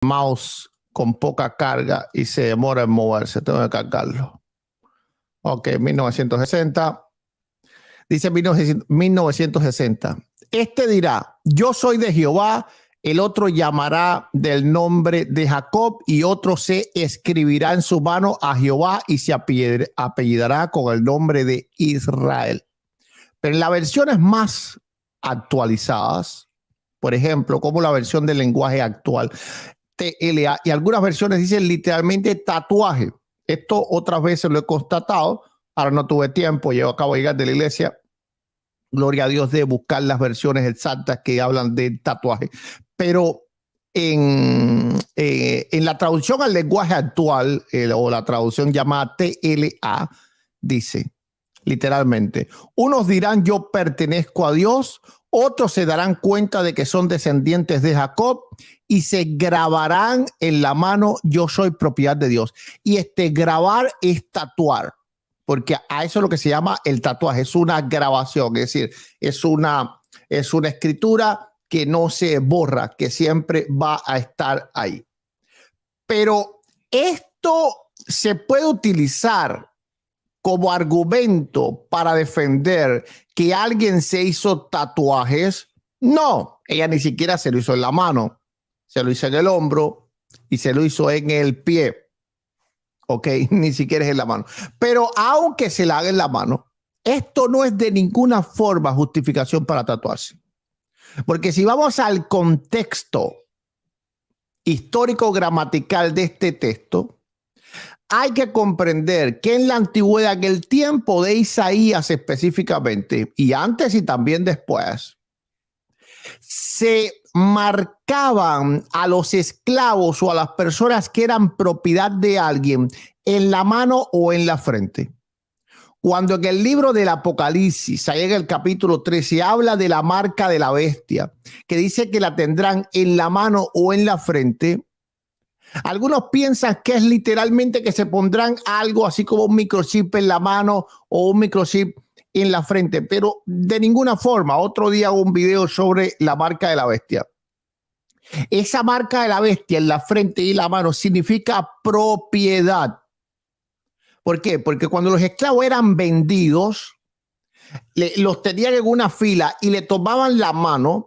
mouse con poca carga y se demora en moverse. Tengo que cargarlo. Ok, 1960. Dice 1960. Este dirá, yo soy de Jehová, el otro llamará del nombre de Jacob y otro se escribirá en su mano a Jehová y se apellidará con el nombre de Israel. Pero en las versiones más actualizadas, por ejemplo, como la versión del lenguaje actual, TLA, y algunas versiones dicen literalmente tatuaje. Esto otras veces lo he constatado. Ahora no tuve tiempo, yo acabo de llegar de la iglesia. Gloria a Dios de buscar las versiones exactas que hablan de tatuaje. Pero en la traducción al lenguaje actual, o la traducción llamada TLA, dice literalmente, unos dirán yo pertenezco a Dios, otros se darán cuenta de que son descendientes de Jacob y se grabarán en la mano yo soy propiedad de Dios. Y grabar es tatuar, porque a eso es lo que se llama el tatuaje, es una grabación, es decir, es una escritura que no se borra, que siempre va a estar ahí. Pero esto se puede utilizar como argumento para defender que alguien se hizo tatuajes. No, ella ni siquiera se lo hizo en la mano, se lo hizo en el hombro y se lo hizo en el pie. Ok, ni siquiera es en la mano. Pero aunque se la haga en la mano, esto no es de ninguna forma justificación para tatuarse. Porque si vamos al contexto histórico-gramatical de este texto, hay que comprender que en la antigüedad, en el tiempo de Isaías específicamente, y antes y también después, se marcaban a los esclavos o a las personas que eran propiedad de alguien en la mano o en la frente. Cuando en el libro del Apocalipsis, ahí en el capítulo 13, habla de la marca de la bestia, que dice que la tendrán en la mano o en la frente, algunos piensan que es literalmente que se pondrán algo así como un microchip en la mano o un microchip en la frente, pero de ninguna forma. Otro día hago un video sobre la marca de la bestia. Esa marca de la bestia en la frente y la mano significa propiedad. ¿Por qué? Porque cuando los esclavos eran vendidos, los tenían en una fila y le tomaban la mano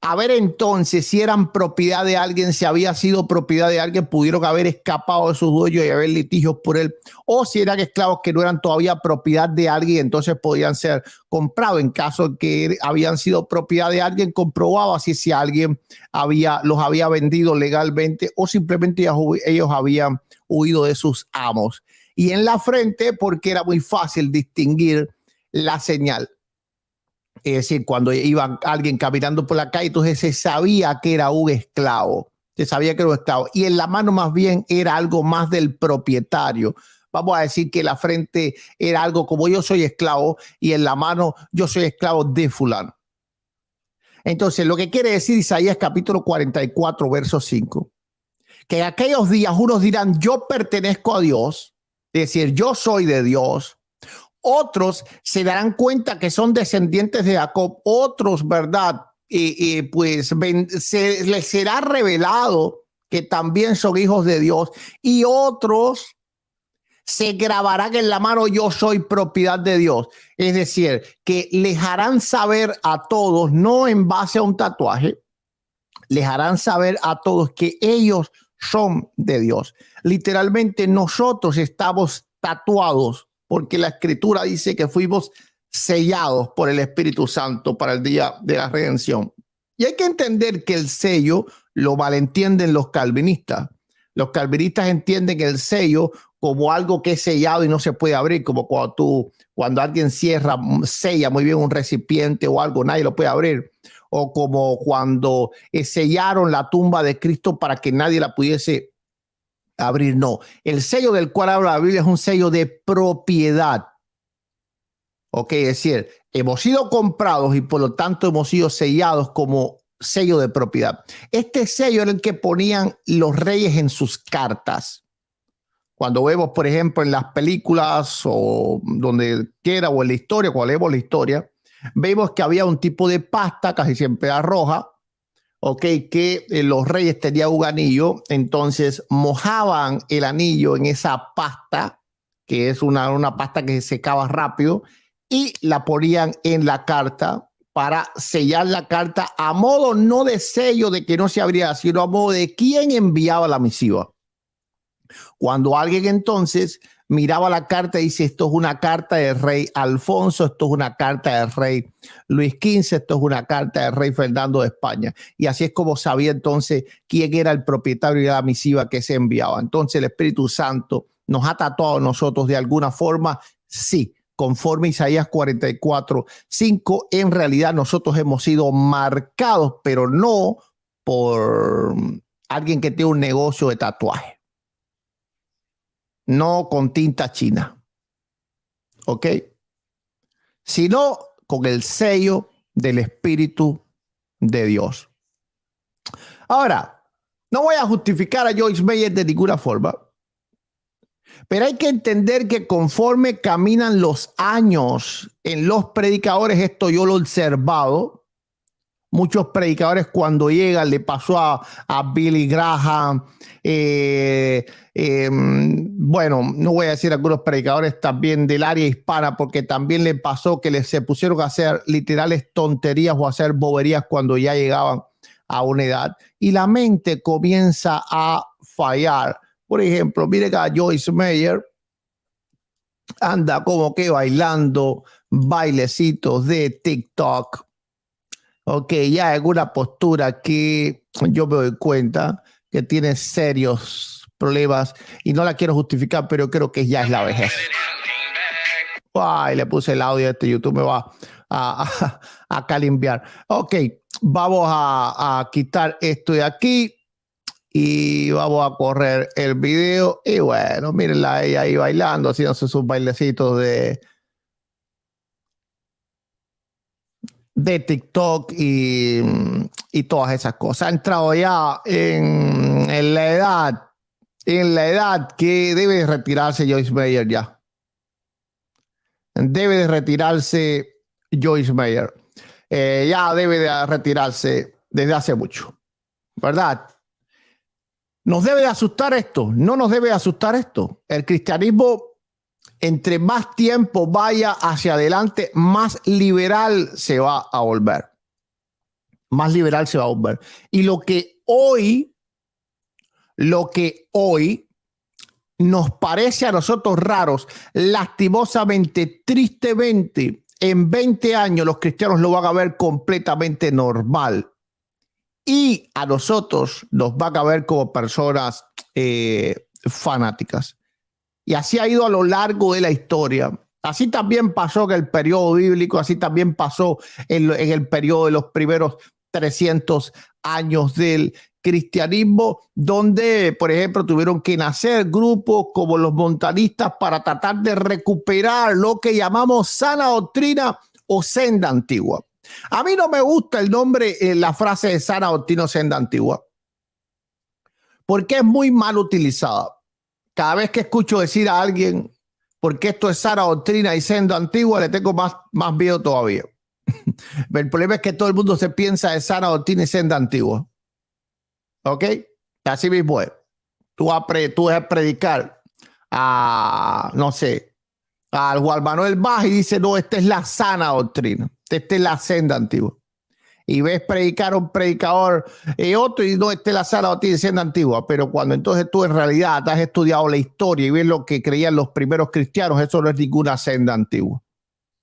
a ver entonces si eran propiedad de alguien, si había sido propiedad de alguien, pudieron haber escapado de sus dueños y haber litigios por él, o si eran esclavos que no eran todavía propiedad de alguien, entonces podían ser comprados. En caso de que habían sido propiedad de alguien, comprobaba si alguien los había vendido legalmente o simplemente ellos habían huido de sus amos. Y en la frente, porque era muy fácil distinguir la señal. Es decir, cuando iba alguien caminando por la calle, entonces se sabía que era un esclavo. Se sabía que era un esclavo. Y en la mano más bien era algo más del propietario. Vamos a decir que la frente era algo como yo soy esclavo y en la mano yo soy esclavo de fulano. Entonces, lo que quiere decir Isaías capítulo 44, verso 5, que en aquellos días unos dirán, yo pertenezco a Dios, es decir, yo soy de Dios. Otros se darán cuenta que son descendientes de Jacob. Otros, ¿verdad? Pues se les será revelado que también son hijos de Dios. Y otros se grabarán en la mano, yo soy propiedad de Dios. Es decir, que les harán saber a todos, no en base a un tatuaje, les harán saber a todos que ellos son de Dios. Literalmente nosotros estamos tatuados porque la escritura dice que fuimos sellados por el Espíritu Santo para el día de la redención. Y hay que entender que el sello lo malentienden los calvinistas. Los calvinistas entienden el sello como algo que es sellado y no se puede abrir, como cuando alguien sella muy bien un recipiente o algo, nadie lo puede abrir. O como cuando sellaron la tumba de Cristo para que nadie la pudiese abrir. No, el sello del cual habla la Biblia es un sello de propiedad. Ok, es decir, hemos sido comprados y por lo tanto hemos sido sellados como sello de propiedad. Este sello era el que ponían los reyes en sus cartas. Cuando vemos, por ejemplo, en las películas o donde quiera o en la historia, cuando leemos la historia, vemos que había un tipo de pasta, casi siempre era roja, ok, que los reyes tenían un anillo, entonces mojaban el anillo en esa pasta, que es una pasta que se secaba rápido, y la ponían en la carta para sellar la carta a modo no de sello de que no se abría, sino a modo de quién enviaba la misiva. Cuando alguien entonces miraba la carta y dice, esto es una carta del rey Alfonso, esto es una carta del rey Luis XV, esto es una carta del rey Fernando de España. Y así es como sabía entonces quién era el propietario de la misiva que se enviaba. Entonces el Espíritu Santo nos ha tatuado a nosotros de alguna forma, sí. Conforme Isaías 44:5, en realidad nosotros hemos sido marcados, pero no por alguien que tiene un negocio de tatuaje. No con tinta china, ¿ok? Sino con el sello del Espíritu de Dios. Ahora, no voy a justificar a Joyce Meyer de ninguna forma, pero hay que entender que conforme caminan los años en los predicadores, esto yo lo he observado, muchos predicadores cuando llegan, le pasó a Billy Graham, bueno, no voy a decir algunos predicadores también del área hispana, porque también le pasó que se pusieron a hacer literales tonterías o a hacer boberías cuando ya llegaban a una edad y la mente comienza a fallar. Por ejemplo, mire a Joyce Meyer, anda como que bailando bailecitos de TikTok. Ok, ya en una postura que yo me doy cuenta que tiene serios problemas y no la quiero justificar, pero creo que ya es la vejez. Ay, le puse el audio de este YouTube, me va a calimbiar. Ok, vamos a quitar esto de aquí y vamos a correr el video. Y bueno, mírenla ella ahí bailando, haciéndose sus bailecitos de TikTok y todas esas cosas. Ha entrado ya en la edad que debe retirarse Joyce Meyer ya. Debe de retirarse Joyce Meyer. Ya debe de retirarse desde hace mucho, ¿verdad? ¿Nos debe de asustar esto? No nos debe de asustar esto. El cristianismo, entre más tiempo vaya hacia adelante, más liberal se va a volver. Más liberal se va a volver. Y lo que hoy nos parece a nosotros raros, lastimosamente, tristemente, en 20 años los cristianos lo van a ver completamente normal. Y a nosotros nos van a ver como personas fanáticas. Y así ha ido a lo largo de la historia. Así también pasó en el periodo bíblico, así también pasó en el periodo de los primeros 300 años del cristianismo, donde, por ejemplo, tuvieron que nacer grupos como los montanistas para tratar de recuperar lo que llamamos sana doctrina o senda antigua. A mí no me gusta el nombre, la frase de sana doctrina o senda antigua, porque es muy mal utilizada. Cada vez que escucho decir a alguien, porque esto es sana doctrina y senda antigua, le tengo más miedo todavía. El problema es que todo el mundo se piensa de sana doctrina y senda antigua. ¿Ok? Así mismo es. Tú vas a predicar a, no sé, al Juan Manuel Baj y dice, no, esta es la sana doctrina, esta es la senda antigua. Y ves predicar a un predicador otro y no, esta es la sana doctrina y senda antigua. Pero cuando entonces tú en realidad has estudiado la historia y ves lo que creían los primeros cristianos, eso no es ninguna senda antigua.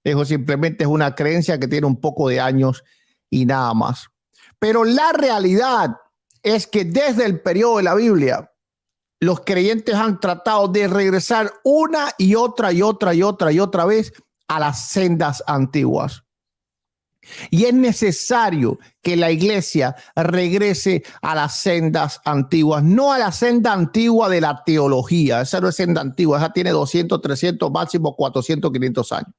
Eso simplemente es una creencia que tiene un poco de años y nada más. Pero la realidad es que desde el periodo de la Biblia, los creyentes han tratado de regresar una y otra vez a las sendas antiguas. Y es necesario que la iglesia regrese a las sendas antiguas, no a la senda antigua de la teología. Esa no es senda antigua, esa tiene 200, 300, máximo 400, 500 años.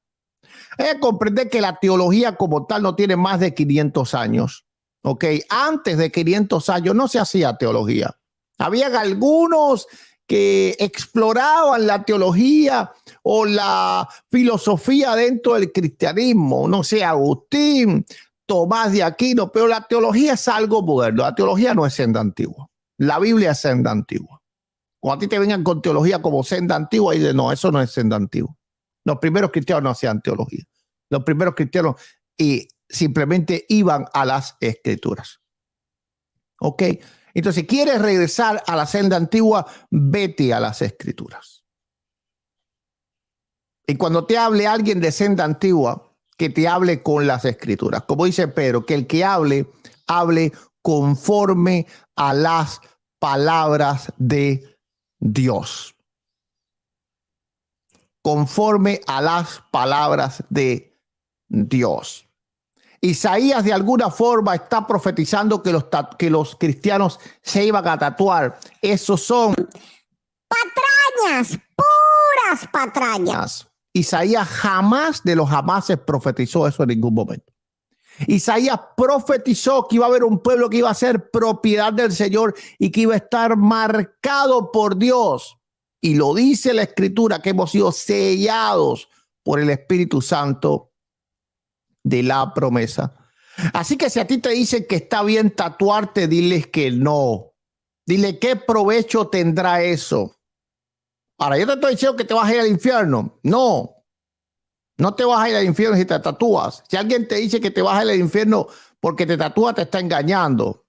Hay que comprender que la teología como tal no tiene más de 500 años. ¿Ok? Antes de 500 años no se hacía teología. Habían algunos que exploraban la teología o la filosofía dentro del cristianismo. No sé, Agustín, Tomás de Aquino, pero la teología es algo moderno. La teología no es senda antigua. La Biblia es senda antigua. Cuando a ti te vengan con teología como senda antigua, y de no, eso no es senda antigua. Los primeros cristianos no hacían teología. Los primeros cristianos simplemente iban a las escrituras. ¿Ok? Entonces, si quieres regresar a la senda antigua, vete a las escrituras. Y cuando te hable alguien de senda antigua, que te hable con las escrituras. Como dice Pedro, que el que hable conforme a las palabras de Dios. Conforme a las palabras de Dios. Isaías de alguna forma está profetizando que los cristianos se iban a tatuar. Esos son patrañas, puras patrañas. Isaías jamás de los jamases profetizó eso en ningún momento. Isaías profetizó que iba a haber un pueblo que iba a ser propiedad del Señor y que iba a estar marcado por Dios. Y lo dice la Escritura, que hemos sido sellados por el Espíritu Santo de la promesa. Así que si a ti te dicen que está bien tatuarte, diles que no. Dile qué provecho tendrá eso. Ahora, yo te estoy diciendo que te vas a ir al infierno. No, no te vas a ir al infierno si te tatúas. Si alguien te dice que te vas a ir al infierno porque te tatúas, te está engañando.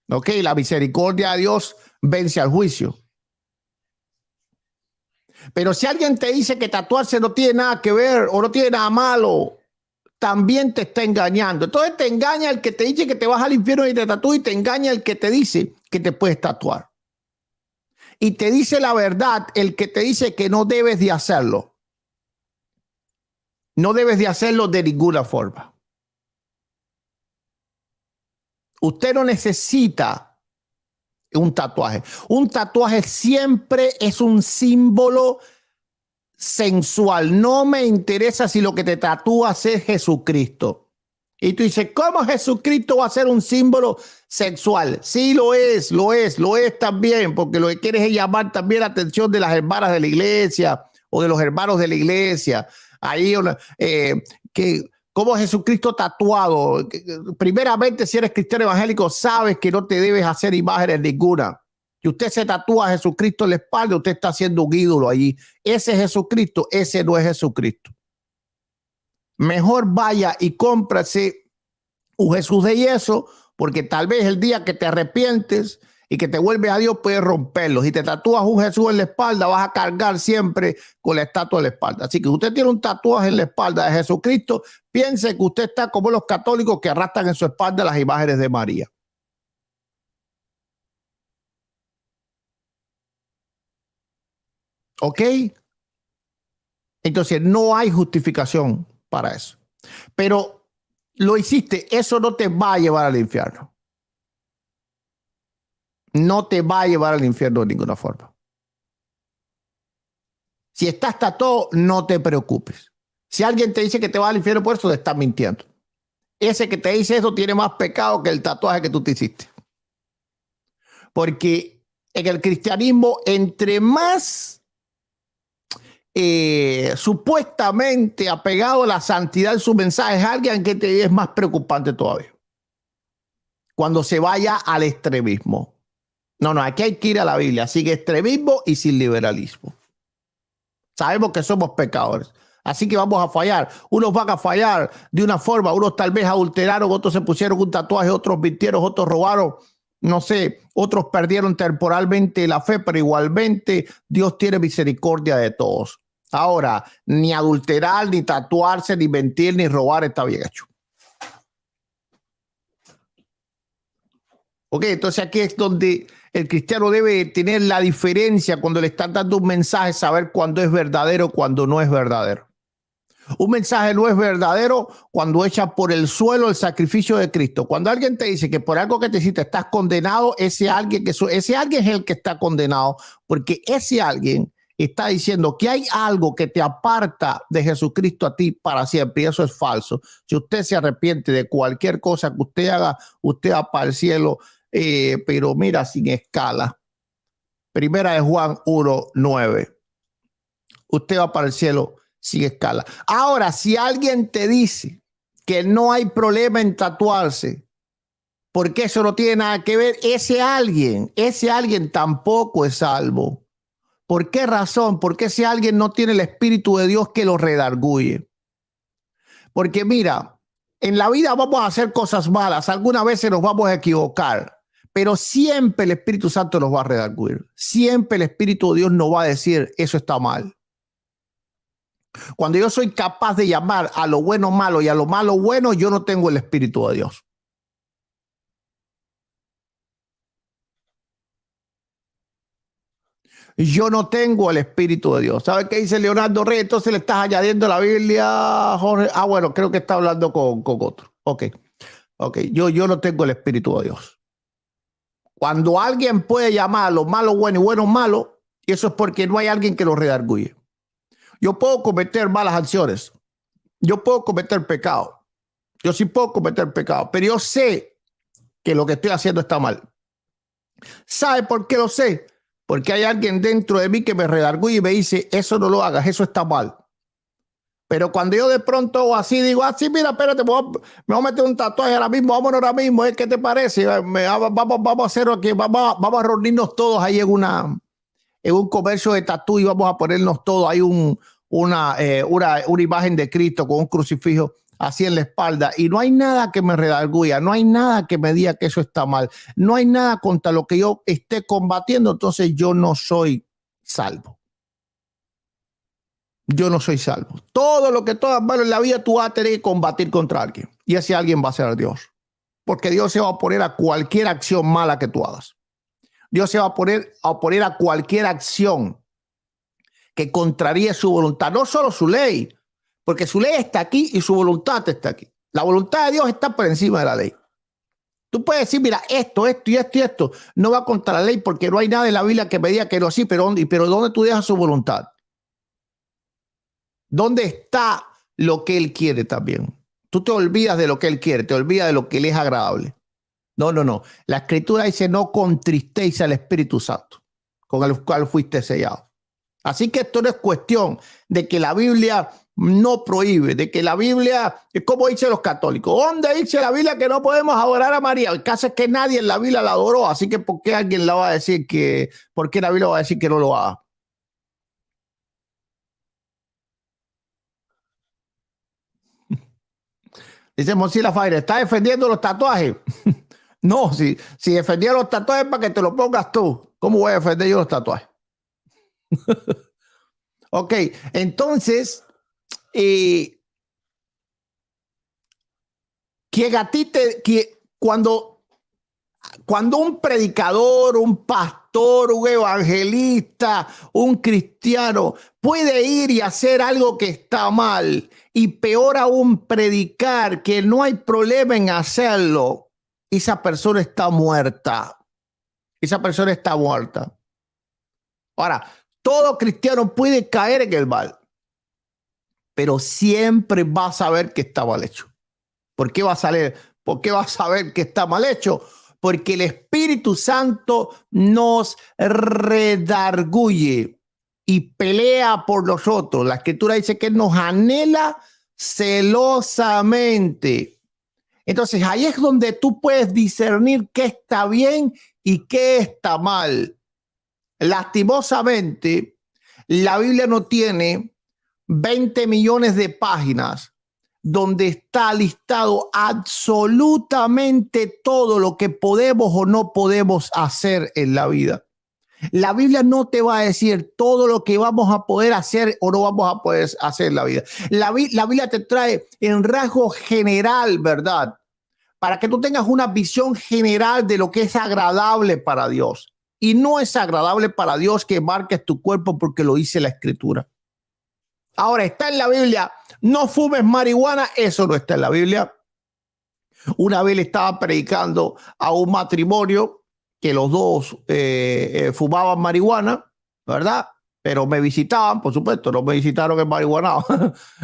Ok, la misericordia de Dios vence al juicio. Pero si alguien te dice que tatuarse no tiene nada que ver o no tiene nada malo, también te está engañando. Entonces te engaña el que te dice que te vas al infierno y te tatúas, y te engaña el que te dice que te puedes tatuar. Y te dice la verdad el que te dice que no debes de hacerlo. No debes de hacerlo de ninguna forma. Usted no necesita un tatuaje. Un tatuaje siempre es un símbolo sensual. No me interesa si lo que te tatúas es Jesucristo. Y tú dices, ¿cómo Jesucristo va a ser un símbolo sexual? Sí, lo es también, porque lo que quieres es llamar también la atención de las hermanas de la iglesia o de los hermanos de la iglesia. Ahí, que como Jesucristo tatuado. Primeramente, si eres cristiano evangélico, sabes que no te debes hacer imágenes ninguna. Si usted se tatúa a Jesucristo en la espalda, usted está haciendo un ídolo allí. Ese es Jesucristo, ese no es Jesucristo. Mejor vaya y cómprase un Jesús de yeso, porque tal vez el día que te arrepientes y que te vuelves a Dios puedes romperlo. Si te tatúas un Jesús en la espalda, vas a cargar siempre con la estatua en la espalda. Así que usted tiene un tatuaje en la espalda de Jesucristo, piense que usted está como los católicos que arrastran en su espalda las imágenes de María. ¿Ok? Entonces no hay justificación para eso. Pero lo hiciste, eso no te va a llevar al infierno. No te va a llevar al infierno de ninguna forma. Si estás tatuado, no te preocupes. Si alguien te dice que te va al infierno por eso, te está mintiendo. Ese que te dice eso tiene más pecado que el tatuaje que tú te hiciste. Porque en el cristianismo, entre más supuestamente apegado a la santidad de su mensaje, es alguien que te es más preocupante todavía. Cuando se vaya al extremismo. No, aquí hay que ir a la Biblia, sin extremismo y sin liberalismo. Sabemos que somos pecadores, así que vamos a fallar. Unos van a fallar de una forma, unos tal vez adulteraron, otros se pusieron un tatuaje, otros mintieron, otros robaron, no sé, otros perdieron temporalmente la fe, pero igualmente Dios tiene misericordia de todos. Ahora, ni adulterar, ni tatuarse, ni mentir, ni robar está bien hecho. Ok, entonces aquí es donde el cristiano debe tener la diferencia cuando le están dando un mensaje, saber cuándo es verdadero, cuándo no es verdadero. Un mensaje no es verdadero cuando echa por el suelo el sacrificio de Cristo. Cuando alguien te dice que por algo que te hiciste estás condenado, ese alguien es el que está condenado, porque ese alguien está diciendo que hay algo que te aparta de Jesucristo a ti para siempre, y eso es falso. Si usted se arrepiente de cualquier cosa que usted haga, usted va para el cielo, pero mira, sin escala. Primera de Juan 1:9. Usted va para el cielo sin escala. Ahora, si alguien te dice que no hay problema en tatuarse, porque eso no tiene nada que ver, ese alguien tampoco es salvo. ¿Por qué razón? Porque ese alguien no tiene el Espíritu de Dios que lo redarguye. Porque mira, en la vida vamos a hacer cosas malas, algunas veces nos vamos a equivocar, pero siempre el Espíritu Santo nos va a redarguir. Siempre el Espíritu de Dios nos va a decir, eso está mal. Cuando yo soy capaz de llamar a lo bueno malo y a lo malo bueno, yo no tengo el Espíritu de Dios. Yo no tengo el Espíritu de Dios. ¿Sabe qué dice Leonardo Rey? Entonces le estás añadiendo la Biblia, Jorge. Ah, bueno, creo que está hablando con otro. Ok. Yo no tengo el Espíritu de Dios. Cuando alguien puede llamar a lo malo bueno y bueno malo, eso es porque no hay alguien que lo redarguye. Yo puedo cometer malas acciones. Yo puedo cometer pecado. Yo sí puedo cometer pecado, pero yo sé que lo que estoy haciendo está mal. ¿Sabe por qué lo sé? Porque hay alguien dentro de mí que me redarguye y me dice, eso no lo hagas, eso está mal. Pero cuando yo de pronto así digo, así, mira, espérate, me voy a meter un tatuaje ahora mismo, vámonos ahora mismo, ¿qué te parece? Vamos a hacer aquí, vamos a reunirnos todos ahí en un comercio de tatú y vamos a ponernos todos ahí una imagen de Cristo con un crucifijo así en la espalda, y no hay nada que me redarguya, no hay nada que me diga que eso está mal, no hay nada contra lo que yo esté combatiendo, entonces yo no soy salvo. Yo no soy salvo. Todo lo que tú hagas malo en la vida, tú vas a tener que combatir contra alguien, y ese alguien va a ser Dios, porque Dios se va a oponer a cualquier acción mala que tú hagas. Dios se va a oponer a cualquier acción que contraríe su voluntad, no solo su ley, porque su ley está aquí y su voluntad está aquí. La voluntad de Dios está por encima de la ley. Tú puedes decir, mira, esto no va contra la ley porque no hay nada en la Biblia que me diga que no, sí, pero ¿dónde tú dejas su voluntad? ¿Dónde está lo que Él quiere también? Tú te olvidas de lo que Él quiere, te olvidas de lo que le es agradable. No. La Escritura dice, no contristéis al Espíritu Santo, con el cual fuiste sellado. Así que esto no es cuestión de que la Biblia no prohíbe, de que la Biblia, como dicen los católicos, ¿dónde dice la Biblia que no podemos adorar a María? El caso es que nadie en la Biblia la adoró, así que ¿por qué alguien la va a decir por qué la Biblia va a decir que no lo haga? Dice Mozilla Fire, ¿está defendiendo los tatuajes? No, si defendía los tatuajes para que te lo pongas tú, ¿cómo voy a defender yo los tatuajes? Ok, entonces, que a ti cuando un predicador, un pastor, un evangelista, un cristiano puede ir y hacer algo que está mal, y peor aún predicar que no hay problema en hacerlo, esa persona está muerta. Esa persona está muerta. Ahora, todo cristiano puede caer en el mal, pero siempre va a saber que está mal hecho. ¿Por qué va a saber que está mal hecho? Porque el Espíritu Santo nos redarguye y pelea por nosotros. La Escritura dice que nos anhela celosamente. Entonces ahí es donde tú puedes discernir qué está bien y qué está mal. Lastimosamente, la Biblia no tiene 20 millones de páginas donde está listado absolutamente todo lo que podemos o no podemos hacer en la vida. La Biblia no te va a decir todo lo que vamos a poder hacer o no vamos a poder hacer en la vida. La Biblia te trae en rasgo general, ¿verdad? Para que tú tengas una visión general de lo que es agradable para Dios. Y no es agradable para Dios que marques tu cuerpo porque lo dice la Escritura. Ahora, está en la Biblia, no fumes marihuana, eso no está en la Biblia. Una vez le estaba predicando a un matrimonio que los dos fumaban marihuana, ¿verdad? Pero me visitaban, por supuesto, no me visitaron en marihuana.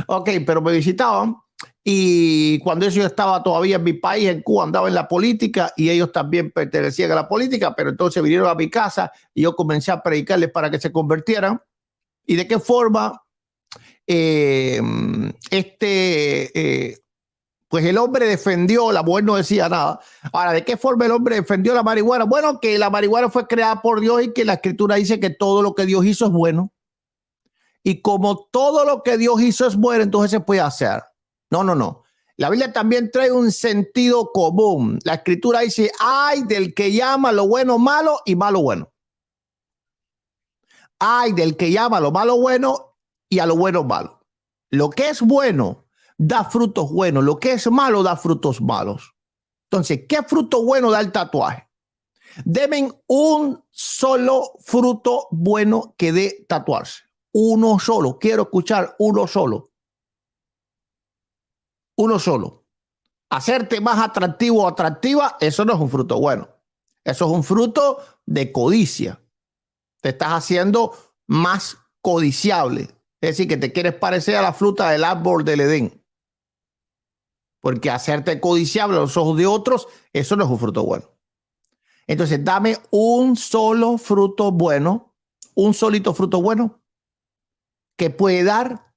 Ok, pero me visitaban. Y cuando yo estaba todavía en mi país, en Cuba, andaba en la política y ellos también pertenecían a la política, pero entonces vinieron a mi casa y yo comencé a predicarles para que se convirtieran. ¿Y de qué forma? Pues el hombre defendió, la mujer no decía nada. Ahora, ¿de qué forma el hombre defendió la marihuana? Bueno, que la marihuana fue creada por Dios y que la escritura dice que todo lo que Dios hizo es bueno. Y como todo lo que Dios hizo es bueno, entonces se puede hacer. No, no, no. La Biblia también trae un sentido común. La escritura dice, ay del que llama lo bueno malo y malo bueno. Ay del que llama lo malo bueno y a lo bueno malo. Lo que es bueno da frutos buenos. Lo que es malo da frutos malos. Entonces, ¿qué fruto bueno da el tatuaje? Deben un solo fruto bueno que dé tatuarse. Uno solo. Quiero escuchar uno solo. Uno solo. Hacerte más atractivo o atractiva, eso no es un fruto bueno. Eso es un fruto de codicia. Te estás haciendo más codiciable. Es decir, que te quieres parecer a la fruta del árbol del Edén. Porque hacerte codiciable a los ojos de otros, eso no es un fruto bueno. Entonces, dame un solo fruto bueno, un solito fruto bueno que puede dar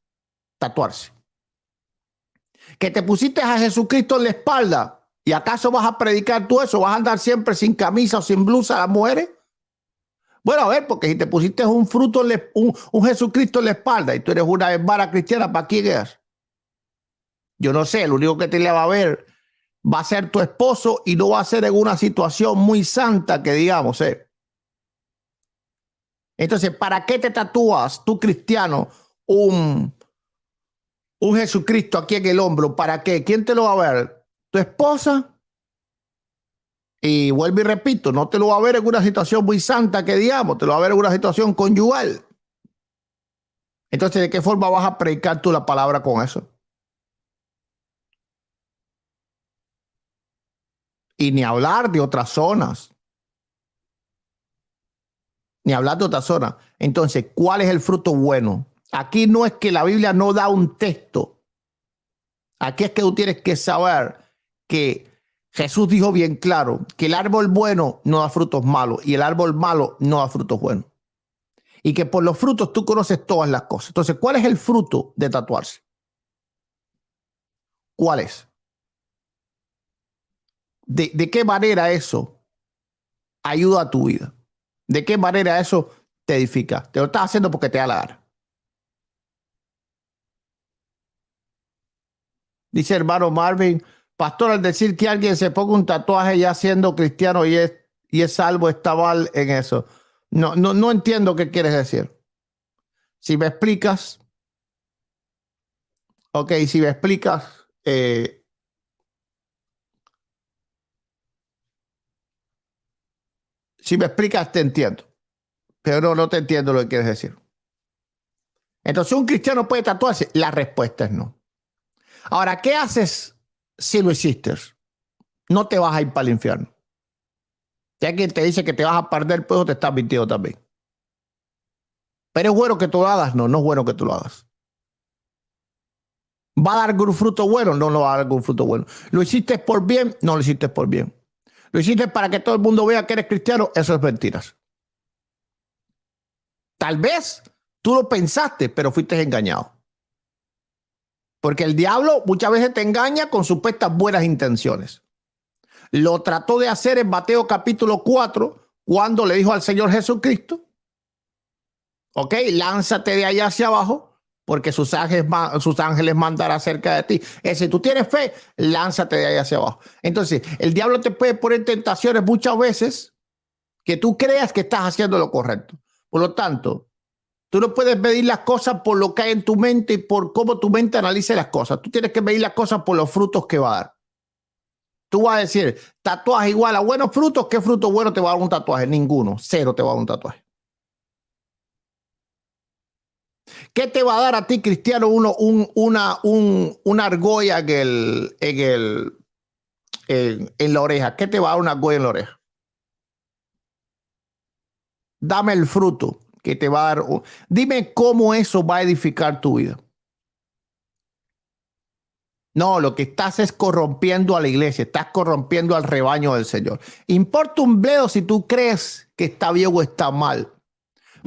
tatuarse. Que te pusiste a Jesucristo en la espalda y acaso vas a predicar tú eso, vas a andar siempre sin camisa o sin blusa a las mujeres. Bueno, a ver, porque si te pusiste un fruto, un Jesucristo en la espalda y tú eres una hermana cristiana, ¿para quién eres? Yo no sé, el único que te le va a ver va a ser tu esposo y no va a ser en una situación muy santa que digamos, Entonces, ¿para qué te tatúas tú, cristiano, un Jesucristo aquí en el hombro? ¿Para qué? ¿Quién te lo va a ver? ¿Tu esposa? Y vuelvo y repito, no te lo va a ver en una situación muy santa que digamos, te lo va a ver en una situación conyugal. Entonces, ¿de qué forma vas a predicar tú la palabra con eso? Y ni hablar de otras zonas. Ni hablar de otras zonas. Entonces, ¿cuál es el fruto bueno? Aquí no es que la Biblia no da un texto. Aquí es que tú tienes que saber que Jesús dijo bien claro que el árbol bueno no da frutos malos y el árbol malo no da frutos buenos. Y que por los frutos tú conoces todas las cosas. Entonces, ¿cuál es el fruto de tatuarse? ¿Cuál es? ¿De qué manera eso ayuda a tu vida? ¿De qué manera eso te edifica? Te lo estás haciendo porque te da la gana. Dice hermano Marvin, pastor, al decir que alguien se ponga un tatuaje ya siendo cristiano y es salvo, está mal en eso. No entiendo qué quieres decir. Si me explicas, ok, si me explicas, si me explicas te entiendo, pero no te entiendo lo que quieres decir. Entonces, ¿un cristiano puede tatuarse? La respuesta es no. Ahora, ¿qué haces si lo hiciste? No te vas a ir para el infierno. Si alguien te dice que te vas a perder, pues te estás mintiendo también. Pero es bueno que tú lo hagas. No es bueno que tú lo hagas. ¿Va a dar algún fruto bueno? No va a dar algún fruto bueno. ¿Lo hiciste por bien? No lo hiciste por bien. ¿Lo hiciste para que todo el mundo vea que eres cristiano? Eso es mentiras. Tal vez tú lo pensaste, pero fuiste engañado. Porque el diablo muchas veces te engaña con supuestas buenas intenciones. Lo trató de hacer en Mateo capítulo 4, cuando le dijo al Señor Jesucristo, ok, lánzate de allá hacia abajo, porque sus ángeles mandarán cerca de ti. Si tú tienes fe, lánzate de allá hacia abajo. Entonces, el diablo te puede poner tentaciones muchas veces que tú creas que estás haciendo lo correcto. Por lo tanto, tú no puedes medir las cosas por lo que hay en tu mente y por cómo tu mente analice las cosas. Tú tienes que medir las cosas por los frutos que va a dar. Tú vas a decir, tatuaje igual a buenos frutos. ¿Qué fruto bueno te va a dar un tatuaje? Ninguno. Cero te va a dar un tatuaje. ¿Qué te va a dar a ti, cristiano, una argolla en la oreja? ¿Qué te va a dar una argolla en la oreja? Dame el fruto que te va a dar. Dime cómo eso va a edificar tu vida. No, lo que estás es corrompiendo a la iglesia, estás corrompiendo al rebaño del Señor. Importa un bledo si tú crees que está bien o está mal.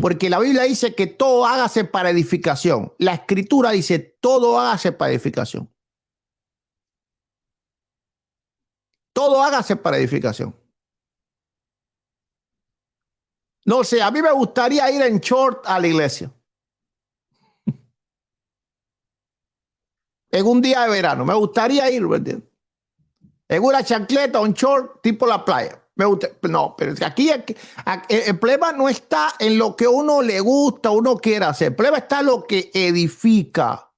Porque la Biblia dice que todo hágase para edificación. La Escritura dice todo hágase para edificación. Todo hágase para edificación. No sé, a mí me gustaría ir en short a la iglesia. En un día de verano, me gustaría ir, ¿me entiendes? En una chancleta, un short, tipo la playa. Me gusta, no, pero aquí el problema no está en lo que uno le gusta, uno quiere hacer. El problema está en lo que edifica.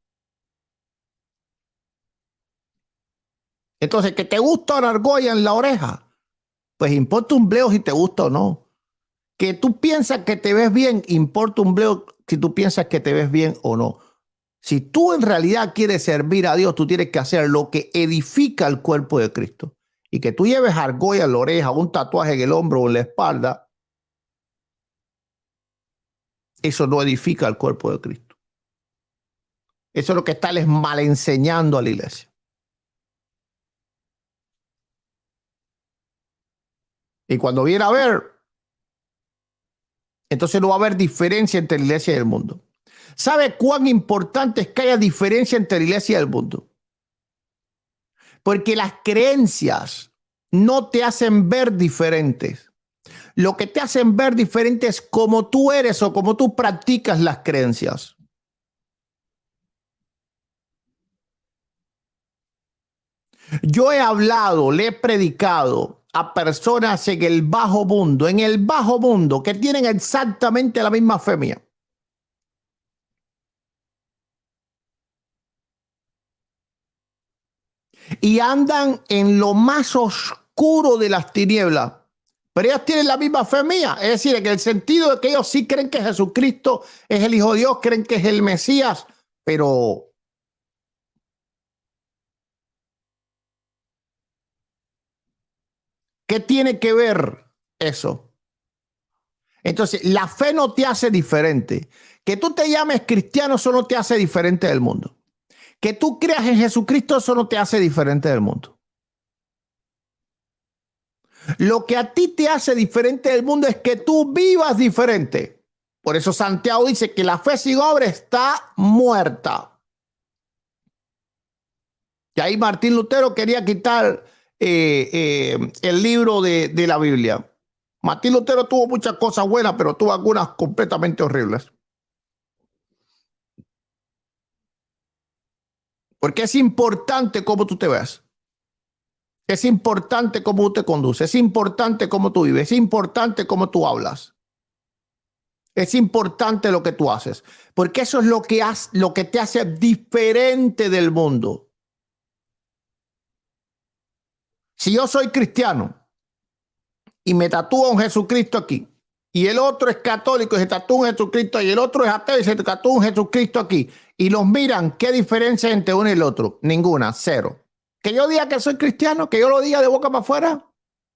Entonces, que te gusta una argolla en la oreja, pues importa un bledo si te gusta o no. Que tú piensas que te ves bien, importa un bledo si tú piensas que te ves bien o no. Si tú en realidad quieres servir a Dios, tú tienes que hacer lo que edifica el cuerpo de Cristo. Y que tú lleves argolla en la oreja, un tatuaje en el hombro o en la espalda, eso no edifica el cuerpo de Cristo. Eso es lo que está les mal enseñando a la iglesia. Y cuando viene a ver, entonces no va a haber diferencia entre la iglesia y el mundo. ¿Sabe cuán importante es que haya diferencia entre la iglesia y el mundo? Porque las creencias no te hacen ver diferentes. Lo que te hacen ver diferente es cómo tú eres o cómo tú practicas las creencias. Yo he hablado, le he predicado a personas en el bajo mundo, que tienen exactamente la misma fe mía. Y andan en lo más oscuro de las tinieblas. Pero ellos tienen la misma fe mía. Es decir, en el sentido de que ellos sí creen que Jesucristo es el Hijo de Dios, creen que es el Mesías, pero ¿qué tiene que ver eso? Entonces, la fe no te hace diferente. Que tú te llames cristiano, eso no te hace diferente del mundo. Que tú creas en Jesucristo, eso no te hace diferente del mundo. Lo que a ti te hace diferente del mundo es que tú vivas diferente. Por eso Santiago dice que la fe sin obra está muerta. Y ahí Martín Lutero quería quitar el libro de la Biblia. Martín Lutero tuvo muchas cosas buenas, pero tuvo algunas completamente horribles. Porque es importante cómo tú te ves. Es importante cómo tú te conduces. Es importante cómo tú vives. Es importante cómo tú hablas. Es importante lo que tú haces. Porque eso es lo que te hace diferente del mundo. Si yo soy cristiano y me tatúo un Jesucristo aquí, y el otro es católico y se tatúa un Jesucristo, y el otro es ateo y se tatúa un Jesucristo aquí, y los miran, ¿qué diferencia entre uno y el otro? Ninguna, cero. Que yo diga que soy cristiano, que yo lo diga de boca para afuera.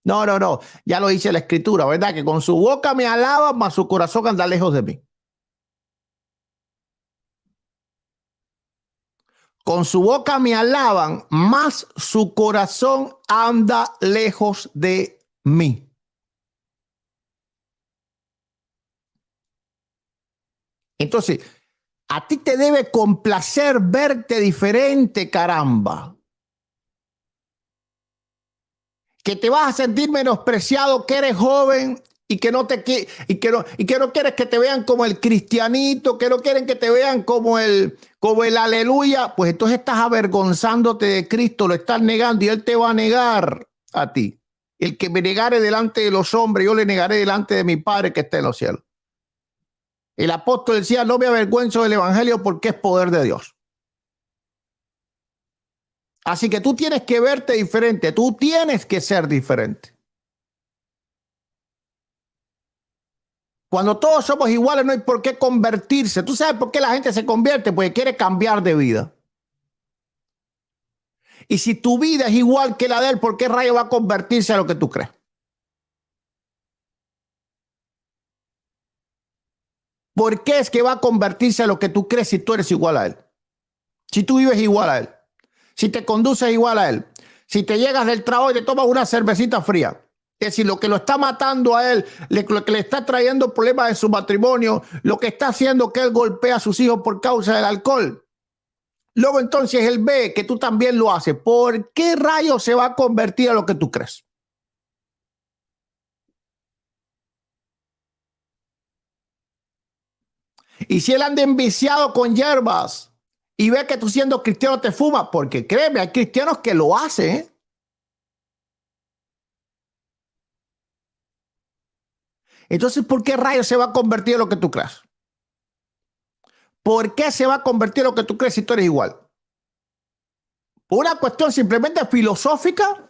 No. Ya lo dice la Escritura, ¿verdad? Que con su boca me alaba, mas su corazón anda lejos de mí. Con su boca me alaban, mas su corazón anda lejos de mí. Entonces, a ti te debe complacer verte diferente, caramba. Que te vas a sentir menospreciado, que eres joven y que no quieres que te vean como el cristianito, que no quieren que te vean como el aleluya, pues entonces estás avergonzándote de Cristo, lo estás negando y Él te va a negar a ti. El que me negare delante de los hombres, yo le negaré delante de mi Padre que está en los cielos. El apóstol decía, no me avergüenzo del evangelio porque es poder de Dios. Así que tú tienes que verte diferente, tú tienes que ser diferente. Cuando todos somos iguales no hay por qué convertirse. ¿Tú sabes por qué la gente se convierte? Porque quiere cambiar de vida. Y si tu vida es igual que la de él, ¿por qué rayo va a convertirse a lo que tú crees? ¿Por qué es que va a convertirse a lo que tú crees si tú eres igual a él? Si tú vives igual a él. Si te conduces igual a él. Si te llegas del trabajo y te tomas una cervecita fría. Es decir, lo que lo está matando a él, lo que le está trayendo problemas de su matrimonio, lo que está haciendo que él golpea a sus hijos por causa del alcohol. Luego entonces él ve que tú también lo haces. ¿Por qué rayos se va a convertir a lo que tú crees? Y si él anda enviciado con hierbas y ve que tú siendo cristiano te fumas, porque créeme, hay cristianos que lo hacen, ¿eh? Entonces, ¿por qué rayos se va a convertir en lo que tú crees? ¿Por qué se va a convertir en lo que tú crees si tú eres igual? ¿Por una cuestión simplemente filosófica?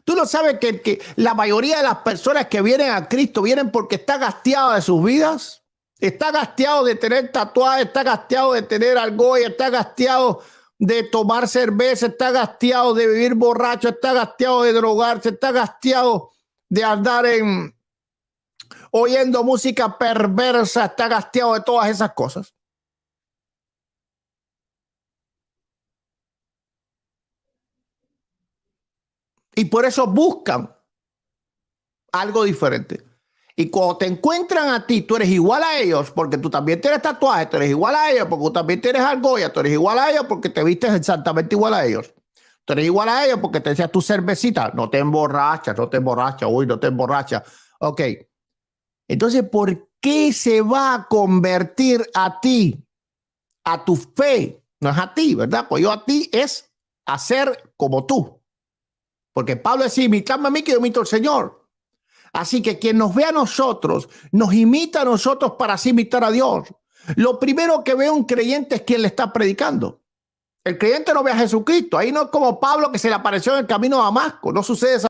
Tú no sabes que la mayoría de las personas que vienen a Cristo vienen porque está gasteado de sus vidas. Está gasteado de tener tatuajes, está gasteado de tener argolla, está gasteado de tomar cerveza, está gasteado de vivir borracho, está gasteado de drogarse, está gasteado de andar oyendo música perversa, está gasteado de todas esas cosas. Y por eso buscan algo diferente. Y cuando te encuentran a ti, tú eres igual a ellos porque tú también tienes tatuajes, tú eres igual a ellos porque tú también tienes argolla, tú eres igual a ellos porque te vistes exactamente igual a ellos. Tú eres igual a ellos porque te decías tu cervecita, no te emborrachas, uy, no te emborrachas. Ok. Entonces, ¿por qué se va a convertir a ti, a tu fe? No es a ti, ¿verdad? Pues yo a ti es hacer como tú. Porque Pablo decía, imitadme a mí que yo imito al Señor. Así que quien nos ve a nosotros, nos imita a nosotros para así imitar a Dios. Lo primero que ve un creyente es quien le está predicando. El creyente no ve a Jesucristo. Ahí no es como Pablo que se le apareció en el camino a Damasco. No sucede esa